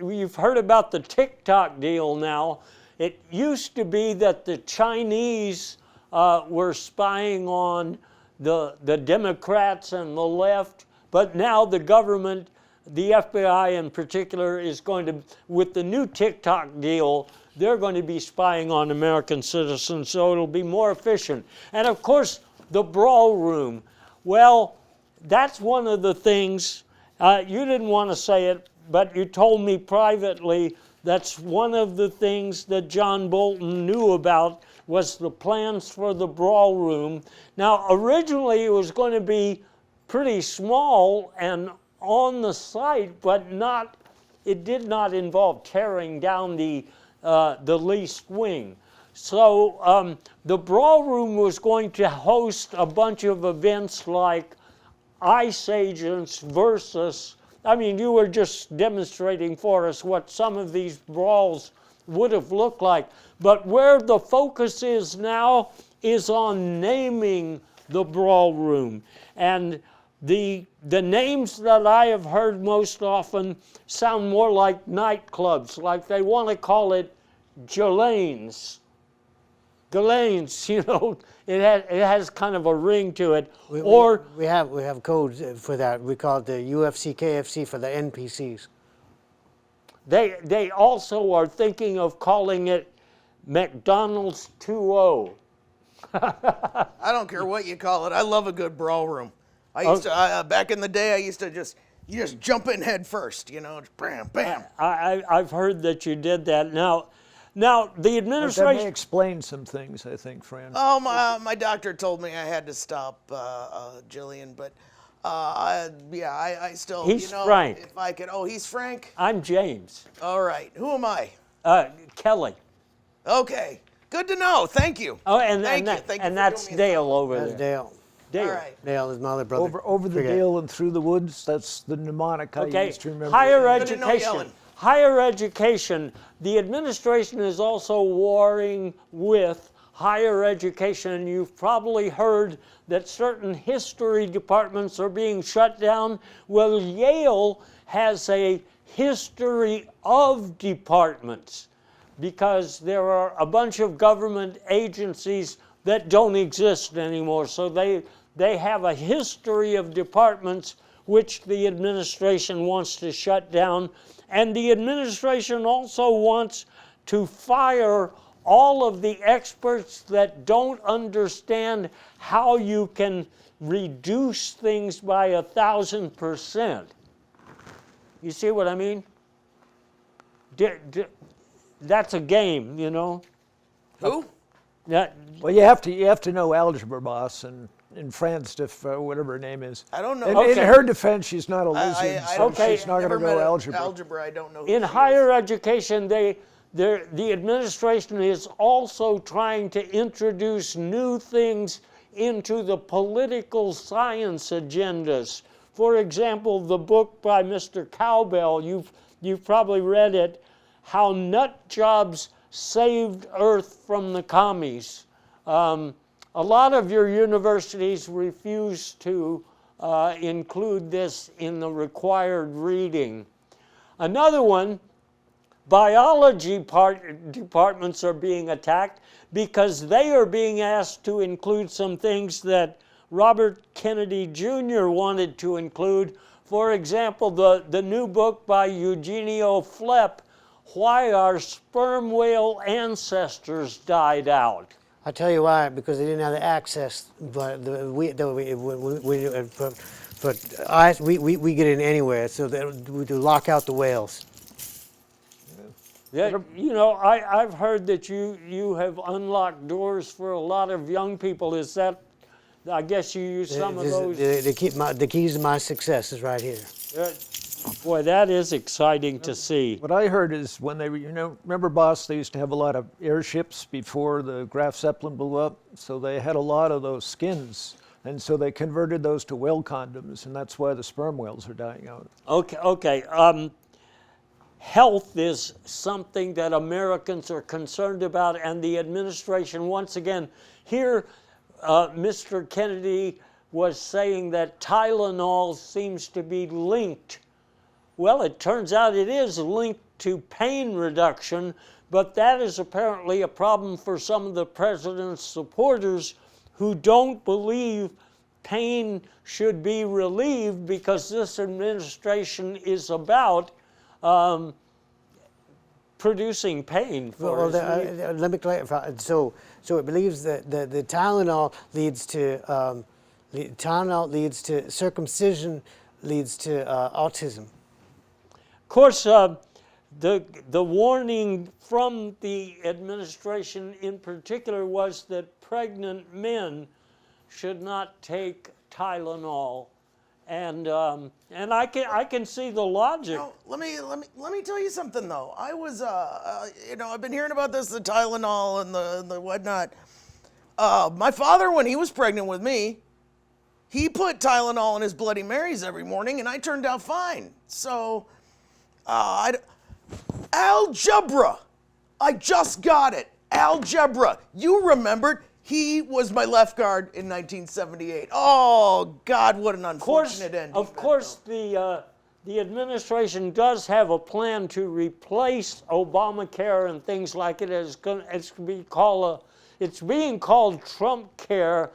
you've heard about the TikTok deal now. It used to be that the Chinese were spying on the Democrats and the left, but now the government the FBI in particular is going to, with the new TikTok deal, they're going to be spying on American citizens, so it'll be more efficient. And of course, the brawl room. Well, that's one of the things, you didn't want to say it, but you told me privately that's one of the things that John Bolton knew about was the plans for the brawl room. Now, originally it was going to be pretty small and on the site, but it did not involve tearing down the leased wing. So the brawl room was going to host a bunch of events like ICE agents versus, I mean, you were just demonstrating for us what some of these brawls would have looked like. But where the focus is now is on naming the brawl room. And the names that I have heard most often sound more like nightclubs, like they want to call it Ghislaine's. Ghislaine's, you know, it has kind of a ring to it. We have codes for that. We call it the UFC KFC for the NPCs. They also are thinking of calling it McDonald's 2.0. I don't care what you call it. I love a good brawl room. I used to back in the day. I used to you just jump in head first. You know, bam, bam. I've heard that you did that. Now the administration. That may explain some things, I think, Fran. Oh, my doctor told me I had to stop, Jillian, but I still. He's you know, Frank. If I could. Oh, he's Frank. I'm James. All right. Who am I? Kelly. Okay. Good to know. Thank you. Oh, and Thank you for that's doing me a Dale over That's there. Dale. Dale. All right. Dale is my other brother. Over the Forget it. dale and through the woods, that's the mnemonic I Okay, used to remember. higher Good to know education. yelling. Higher education. The administration is also warring with higher education, and you've probably heard that certain history departments are being shut down. Well, Yale has a history of departments because there are a bunch of government agencies that don't exist anymore. So they have a history of departments which the administration wants to shut down. And the administration also wants to fire all of the experts that don't understand how you can reduce things by 1,000%. You see what I mean? That's a game, you know. Who? Well, you have to know algebra, boss, and Fran Stiff, whatever her name is. I don't know. In her defense, she's not a lizard, I so don't- she's not going never to know met algebra. Algebra, I don't know. Who In she higher education, the administration is also trying to introduce new things into the political science agendas. For example, the book by Mr. Cowbell, you've probably read it, How Nut Jobs Saved Earth from the Commies. A lot of your universities refuse to include this in the required reading. Another one, biology departments are being attacked because they are being asked to include some things that Robert Kennedy Jr. wanted to include. For example, the new book by Eugenio Flepp, Why Our Sperm Whale Ancestors Died Out. I tell you why, because they didn't have the access, but we get in anywhere, so we do lock out the whales. That, you know, I've heard that you have unlocked doors for a lot of young people. Is that, I guess you use some of those? The keys to my success is right here. Boy, that is exciting to see. What I heard is when they were, remember, boss, they used to have a lot of airships before the Graf Zeppelin blew up, so they had a lot of those skins, and so they converted those to whale condoms, and that's why the sperm whales are dying out. Okay. Health is something that Americans are concerned about, and the administration, once again, here Mr. Kennedy was saying that Tylenol seems to be linked. Well, it turns out it is linked to pain reduction, but that is apparently a problem for some of the president's supporters who don't believe pain should be relieved because this administration is about producing pain for us. Let me clarify. So it believes that the Tylenol leads to circumcision, leads to autism. Of course, the warning from the administration in particular was that pregnant men should not take Tylenol, and I can see the logic. No, let me tell you something though. I was I've been hearing about this, the Tylenol and the whatnot. My father, when he was pregnant with me, he put Tylenol in his Bloody Marys every morning, and I turned out fine. So, algebra. I just got it. Algebra. You remembered. He was my left guard in 1978. Oh, God, what an unfortunate ending. Of course, the administration does have a plan to replace Obamacare and things like it. It's being called Trump Care.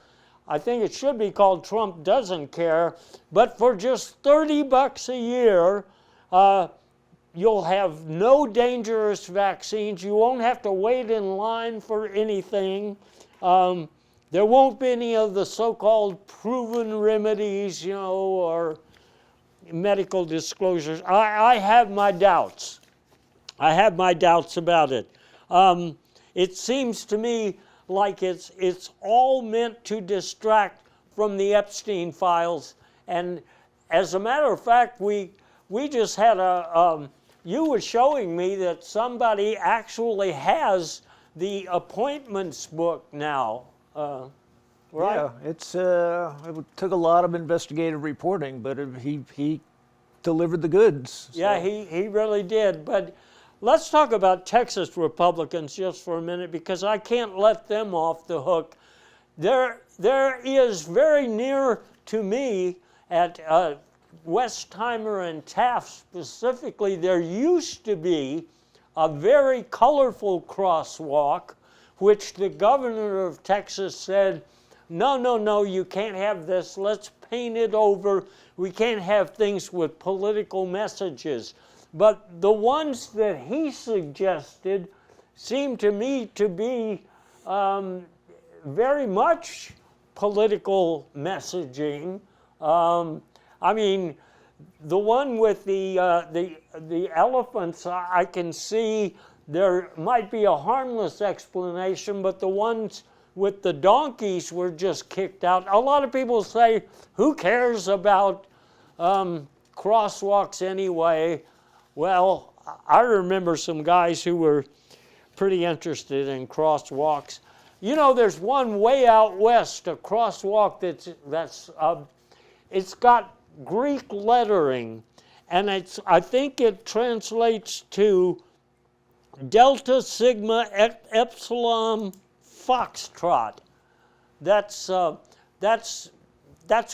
I think it should be called Trump Doesn't Care. But for just $30 a year, you'll have no dangerous vaccines. You won't have to wait in line for anything. There won't be any of the so-called proven remedies, or medical disclosures. I have my doubts. I have my doubts about it. It seems to me like it's all meant to distract from the Epstein files. And as a matter of fact, we just had you were showing me that somebody actually has the appointments book now, right? Yeah, it took a lot of investigative reporting, but he delivered the goods. So. Yeah, he really did. But let's talk about Texas Republicans just for a minute, because I can't let them off the hook. There is very near to me at Westheimer and Taft specifically, there used to be a very colorful crosswalk, which the governor of Texas said, no, you can't have this. Let's paint it over. We can't have things with political messages. But the ones that he suggested seem to me to be very much political messaging. I mean, the one with the elephants, I can see there might be a harmless explanation, but the ones with the donkeys were just kicked out. A lot of people say, who cares about crosswalks anyway? Well, I remember some guys who were pretty interested in crosswalks. There's one way out west, a crosswalk it's got Greek lettering, and I think it translates to Delta Sigma Epsilon Foxtrot. That's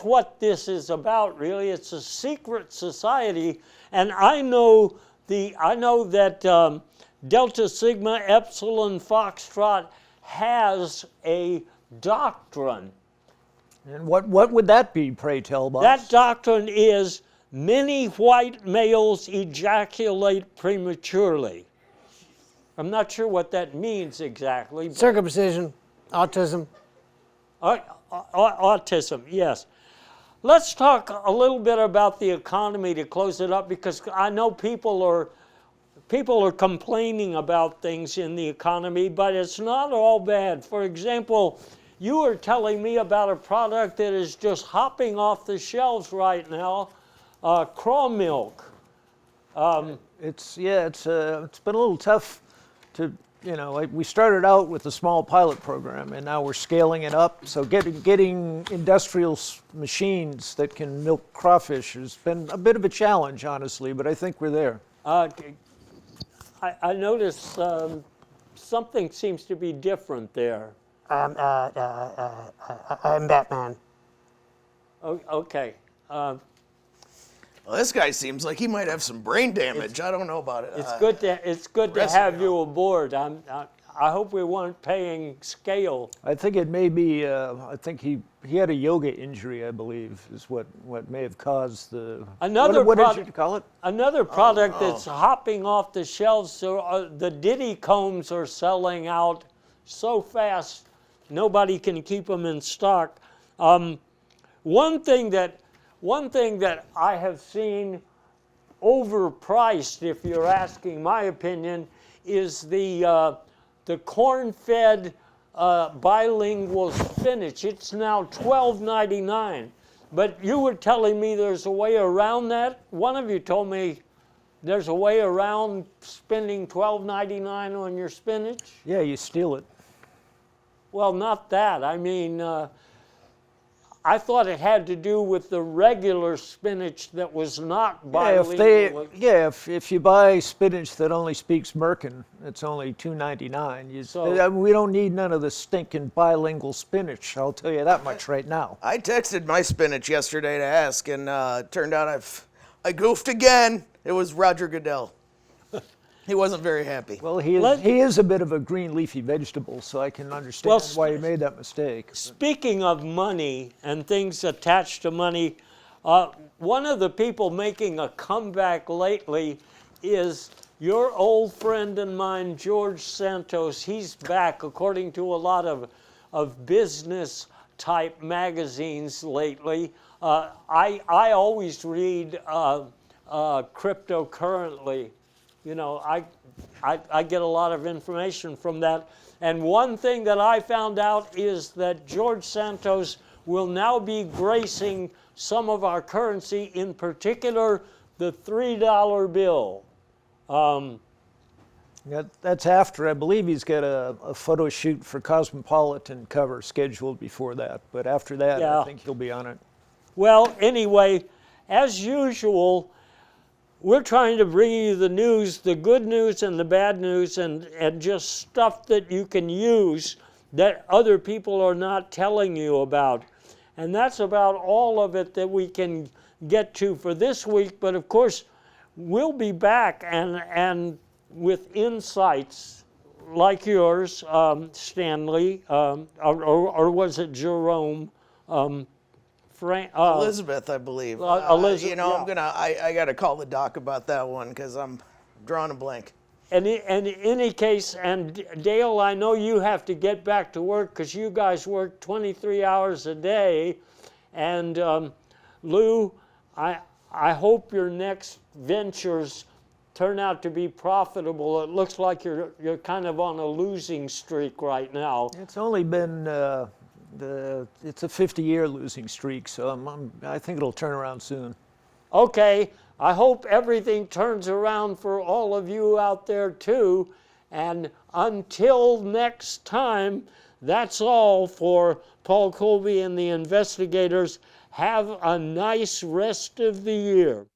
what this is about, really. It's a secret society, and I know that Delta Sigma Epsilon Foxtrot has a doctrine. And what would that be, pray tell, boss? That doctrine is many white males ejaculate prematurely. I'm not sure what that means exactly. Circumcision, autism. Autism, yes. Let's talk a little bit about the economy to close it up, because I know people are complaining about things in the economy, but it's not all bad. For example, you were telling me about a product that is just hopping off the shelves right now, craw milk. It's been a little tough to, we started out with a small pilot program, and now we're scaling it up. So getting industrial machines that can milk crawfish has been a bit of a challenge, honestly, but I think we're there. I noticed something seems to be different there. I'm Batman. Okay. Well, this guy seems like he might have some brain damage. I don't know about it. It's good to have you aboard. I hope we weren't paying scale. I think it may be. I think he had a yoga injury, I believe, is what may have caused the. Another what did product- you call it? Another product that's hopping off the shelves, so the Diddy combs are selling out so fast, nobody can keep them in stock. One thing that I have seen overpriced, if you're asking my opinion, is the corn-fed bilingual spinach. It's now $12.99. But you were telling me there's a way around that. One of you told me there's a way around spending $12.99 on your spinach. Yeah, you steal it. Well, not that. I mean, I thought it had to do with the regular spinach that was not bilingual. If you buy spinach that only speaks Merkin, it's only $2.99. So- We don't need none of the stinking bilingual spinach. I'll tell you that much right now. I texted my spinach yesterday to ask, and it turned out I goofed again. It was Roger Goodell. He wasn't very happy. Well, he is a bit of a green leafy vegetable, so I can understand Well, why he made that mistake. Speaking of money and things attached to money, one of the people making a comeback lately is your old friend and mine, George Santos. He's back, according to a lot of business type magazines lately. I always read Cryptocurrently. You know, I get a lot of information from that. And one thing that I found out is that George Santos will now be gracing some of our currency, in particular the $3 bill. That's after, I believe he's got a photo shoot for Cosmopolitan cover scheduled before that. But after that, Yeah. I think he'll be on it. Well, anyway, as usual, we're trying to bring you the news, the good news and the bad news, and just stuff that you can use that other people are not telling you about. And that's about all of it that we can get to for this week. But of course, we'll be back and with insights like yours, Stanley, or was it Jerome? Elizabeth, I believe. Elizabeth, you know, yeah. I got to call the doc about that one because I'm drawing a blank. And in any case, and Dale, I know you have to get back to work because you guys work 23 hours a day. And Lou, I hope your next ventures turn out to be profitable. It looks like you're kind of on a losing streak right now. It's only been it's a 50-year losing streak, so I think it'll turn around soon. Okay, I hope everything turns around for all of you out there too. And until next time, that's all for Paul Colby and the investigators. Have a nice rest of the year.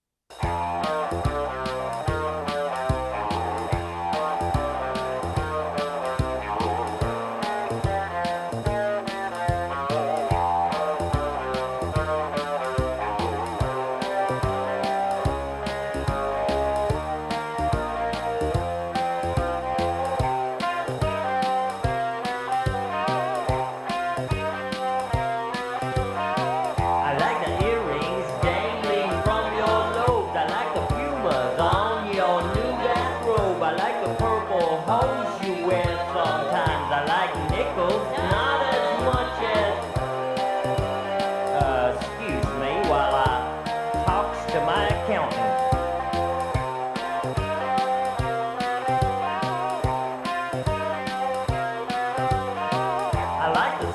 I like the earrings dangling from your nose. I like the pumas on your new bathrobe. I like the purple hose you wear sometimes. I like nickels, not as much as. Excuse me while I talks to my accountant. I like the